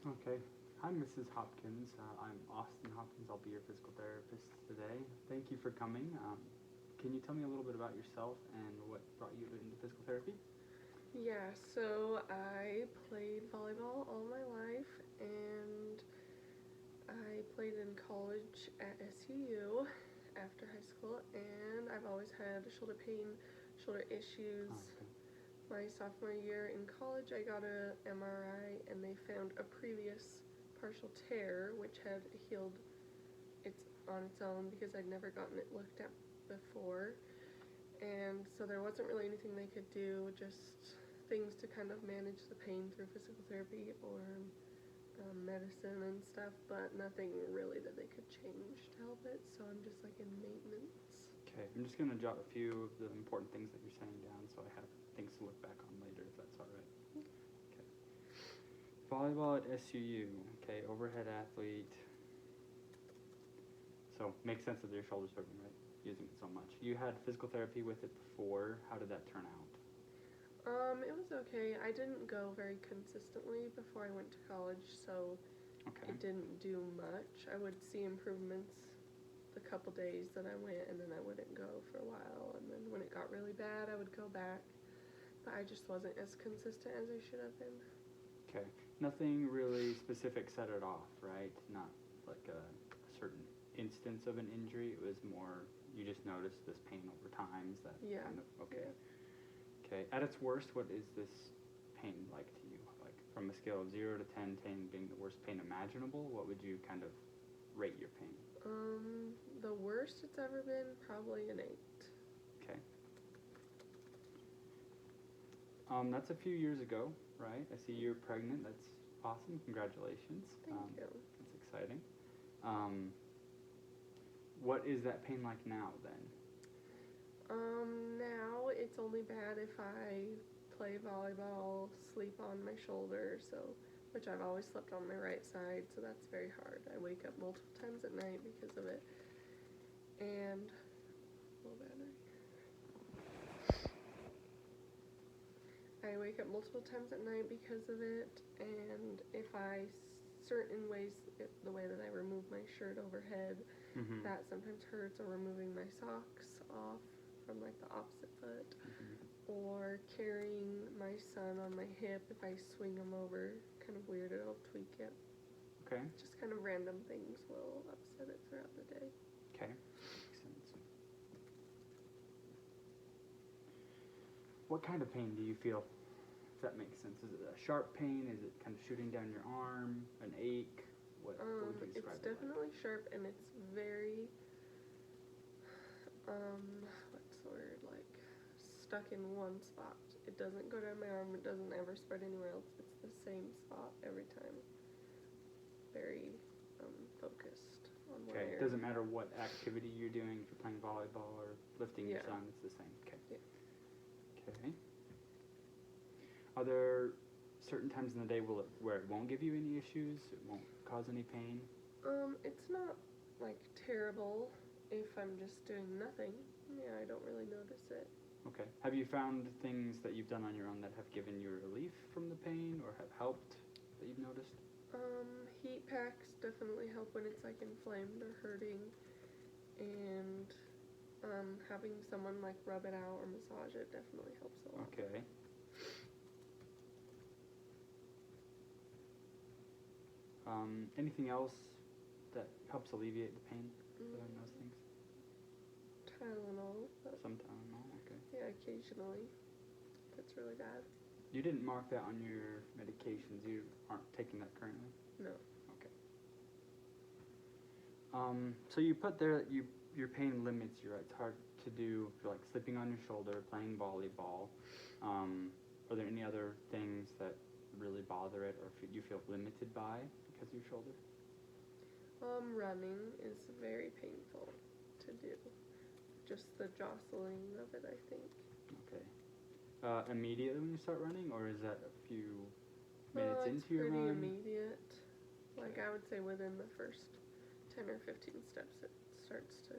Okay. Hi, Mrs. Hopkins. I'm Austin Hopkins. I'll be your physical therapist today. Thank you for coming. Can you tell me a little bit about yourself and what brought you into physical therapy? Yeah, so I played volleyball all my life, and I played in college at SUU after high school, and I've always had shoulder pain, shoulder issues. Oh, okay. My sophomore year in college, I got a MRI, and they found a previous partial tear, which had healed on its own because I'd never gotten it looked at before. And so there wasn't really anything they could do, just things to kind of manage the pain through physical therapy or medicine and stuff, but nothing really that they could change to help it. So I'm just like in maintenance. Okay. I'm just going to jot a few of the important things that you're saying down so I have things to look back on later, if that's all right. Okay. Volleyball at SUU. Okay. Overhead athlete. So makes sense that your shoulder's hurting, right? Using it so much. You had physical therapy with it before. How did that turn out? It was okay. I didn't go very consistently before I went to college, so Okay. it didn't do much. I would see improvements the couple days that I went, and then I wouldn't go for a while. And then when it got really bad, I would go back. But I just wasn't as consistent as I should have been. Okay. Nothing really specific set it off, right? Not like a certain instance of an injury. It was more you just noticed this pain over time. Is that Yeah. kind of okay? Yeah. Okay. At its worst, what is this pain like to you? Like from a scale of 0 to 10, 10 being the worst pain imaginable, what would you kind of rate your pain? The worst it's ever been, probably an 8. Okay. That's a few years ago, right? I see you're pregnant. That's awesome. Congratulations. Thank you. That's exciting. What is that pain like now then? Now it's only bad if I play volleyball, sleep on my shoulder, which I've always slept on my right side, so that's very hard. I wake up multiple times at night because of it. And low battery. I wake up multiple times at night because of it, and if I certain ways, the way that I remove my shirt overhead, that sometimes hurts, or removing my socks off from like the opposite foot, or carrying my son on my hip. If I swing him over, kind of weird, it'll tweak it. Okay. Just kind of random things will upset it throughout the day. Okay. Makes sense. What kind of pain do you feel? If that makes sense. Is it a sharp pain? Is it kind of shooting down your arm? An ache? What would you describe It's it definitely sharp, and it's very what's the word, like stuck in one spot. It doesn't go down my arm, it doesn't ever spread anywhere else. It's the same spot every time. Very focused on one area. Okay. It doesn't matter what activity you're doing, if you're playing volleyball or lifting your son, it's the same. Okay. Yeah. Okay. Are there certain times in the day where it won't give you any issues? It won't cause any pain? It's not like terrible if I'm just doing nothing. Yeah, I don't really notice it. Okay. Have you found things that you've done on your own that have given you relief from the pain or have helped that you've noticed? Heat packs definitely help when it's like inflamed or hurting, and having someone like rub it out or massage it definitely helps a lot. Okay. Anything else that helps alleviate the pain on those things? Tylenol. Some Tylenol, okay. Yeah, occasionally. That's really bad. You didn't mark that on your medications. You aren't taking that currently? No. Okay. So you put there that your pain limits you, right? It's hard to do, like sleeping on your shoulder, playing volleyball. Are there any other things that really bother it or you feel limited by because of your shoulder? Running is very painful to do. Just the jostling of it, I think. Okay. Immediately when you start running, or is that a few minutes into your run? It's pretty immediate. Like I would say within the first 10 or 15 steps it starts to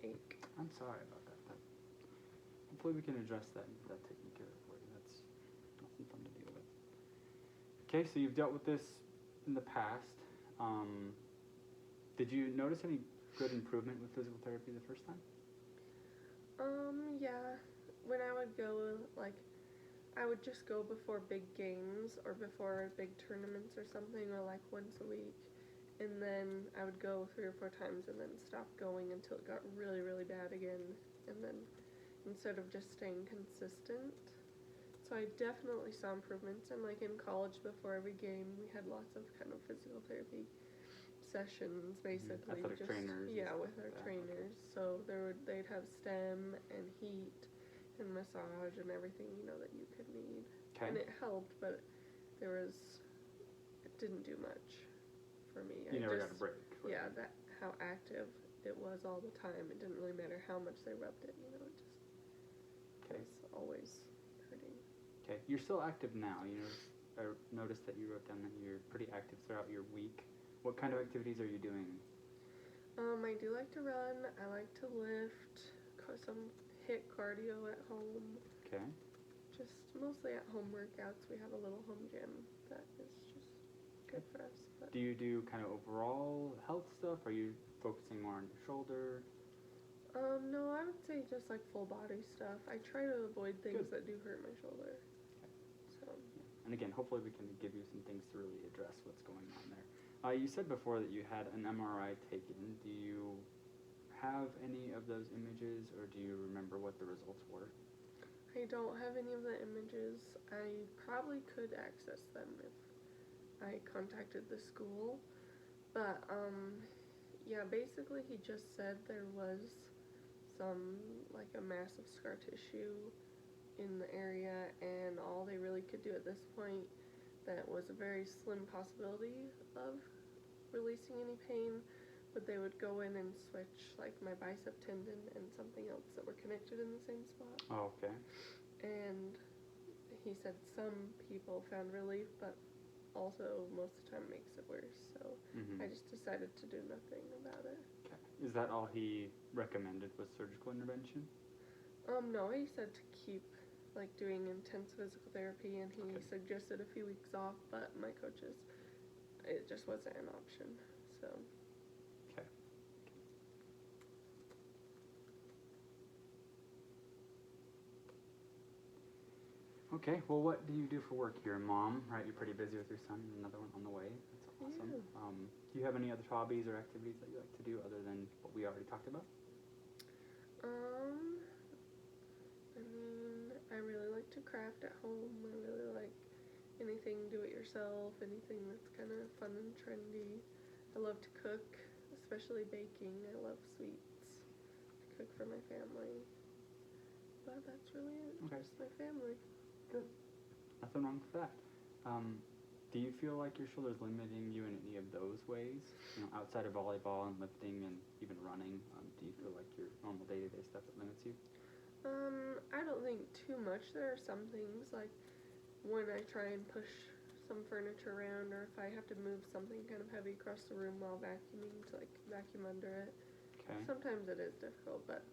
ache. I'm sorry about that. Hopefully we can address that and get that taken care of for you. That's nothing fun to deal with. Okay, so you've dealt with this in the past. Did you notice any good improvement with physical therapy the first time? Yeah. When I would go, like, I would just go before big games or before big tournaments or something, or like once a week. And then I would go 3 or 4 times and then stop going until it got really, really bad again. And then instead of just staying consistent. So I definitely saw improvements. And like in college, before every game, we had lots of kind of physical therapy sessions, basically. Athletic trainers. Yeah, with our trainers. Okay. So they'd have stem and heat and massage and everything, that you could need. Okay. And it helped, but it didn't do much for me. You never got a break. Right? Yeah, how active it was all the time. It didn't really matter how much they rubbed it, it just was always hurting. Okay, you're still active now. I noticed that you wrote down that you're pretty active throughout your week. What kind of activities are you doing? I do like to run. I like to lift, some HIIT cardio at home. Okay. Just mostly at home workouts. We have a little home gym that is just good for us. But do you do kind of overall health stuff? Are you focusing more on your shoulder? No, I would say just like full body stuff. I try to avoid things that do hurt my shoulder. Okay. So. Yeah. And again, hopefully we can give you some things to really address what's going on there. You said before that you had an MRI taken. Do you have any of those images, or do you remember what the results were? I don't have any of the images. I probably could access them if I contacted the school. But, yeah, basically he just said there was like a massive scar tissue in the area, and all they really could do at this point, that was a very slim possibility of releasing any pain, but they would go in and switch like my bicep tendon and something else that were connected in the same spot. Oh, okay. And he said some people found relief, but also most of the time makes it worse. So I just decided to do nothing about it. Okay. Is that all he recommended was surgical intervention? No, he said to keep like doing intense physical therapy, and he suggested a few weeks off, but my coaches, it just wasn't an option. So. Okay. Okay, well, what do you do for work? You're a mom, right? You're pretty busy with your son and another one on the way. That's awesome. Yeah. Do you have any other hobbies or activities that you like to do other than what we already talked about? I mean, I really like to craft at home. I really like anything do-it-yourself, anything that's kind of fun and trendy. I love to cook, especially baking. I love sweets. I cook for my family. But that's really it. Okay. Just my family. Good. Nothing wrong with that. Do you feel like your shoulder is limiting you in any of those ways? Outside of volleyball and lifting and even running, do you feel like your normal day-to-day stuff that limits you? I don't think too much. There are some things, like when I try and push some furniture around, or if I have to move something kind of heavy across the room while vacuuming to like vacuum under it. Okay. Sometimes it is difficult, but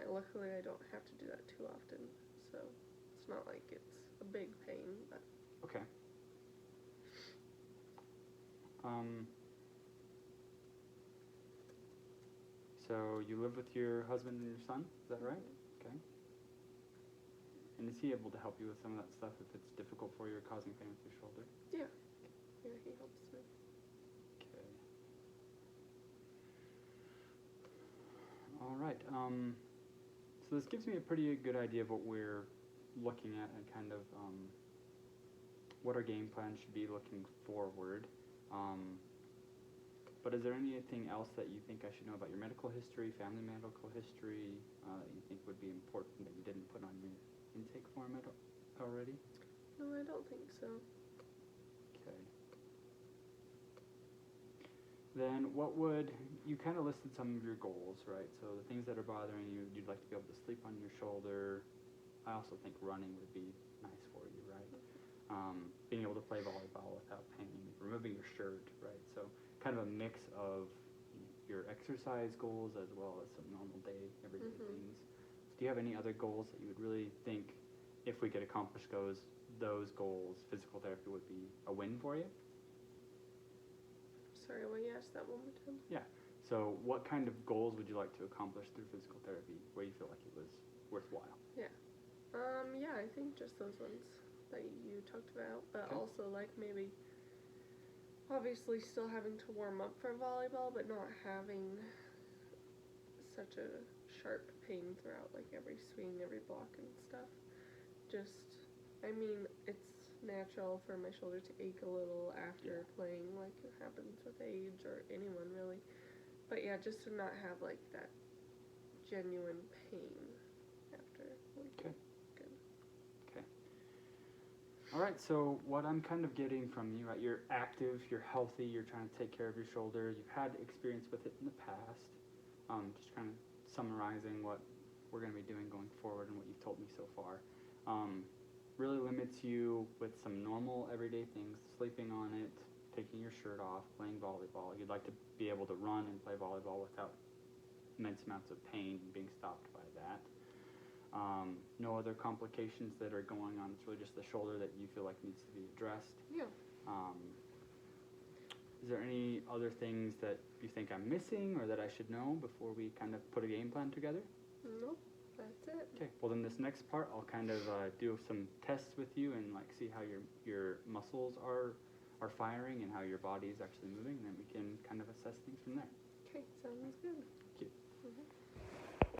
luckily I don't have to do that too often, so it's not like it's a big pain. But okay. So you live with your husband and your son, is that right? Okay. And is he able to help you with some of that stuff if it's difficult for you or causing pain with your shoulder? Yeah, he helps me. Okay. All right. So this gives me a pretty good idea of what we're looking at and kind of what our game plan should be looking forward. But is there anything else that you think I should know about your medical history, family medical history, that you think would be important that you didn't put on your intake form already? No, I don't think so. Okay. Then you kind of listed some of your goals, right? So the things that are bothering you, you'd like to be able to sleep on your shoulder. I also think running would be nice for you, right? Being able to play volleyball without pain, removing your shirt, right? So kind of a mix of your exercise goals as well as some normal everyday things. So do you have any other goals that you would really think, if we could accomplish those goals, physical therapy would be a win for you? Sorry, will you ask that one more time? So what kind of goals would you like to accomplish through physical therapy where you feel like it was worthwhile? Yeah, I think just those ones that you talked about, but Okay. also like maybe obviously still having to warm up for volleyball, but not having such a sharp pain throughout like every swing, every block and stuff. I mean, it's natural for my shoulder to ache a little after playing, like it happens with age or anyone really. But yeah, just to not have like that genuine pain after. Okay. Good. Okay. All right, so what I'm kind of getting from you, right, you're active, you're healthy, you're trying to take care of your shoulder, you've had experience with it in the past. Just kind of summarizing what we're going to be doing going forward and what you've told me so far. Really limits you with some normal everyday things, sleeping on it, taking your shirt off, playing volleyball. You'd like to be able to run and play volleyball without immense amounts of pain being stopped by that. No other complications that are going on. It's really just the shoulder that you feel like needs to be addressed. Yeah. Is there any other things that you think I'm missing or that I should know before we kind of put a game plan together? Nope, that's it. Okay, well then this next part I'll kind of do some tests with you and like see how your muscles are firing and how your body is actually moving, and then we can kind of assess things from there. Okay, sounds good. Thank you. Mm-hmm.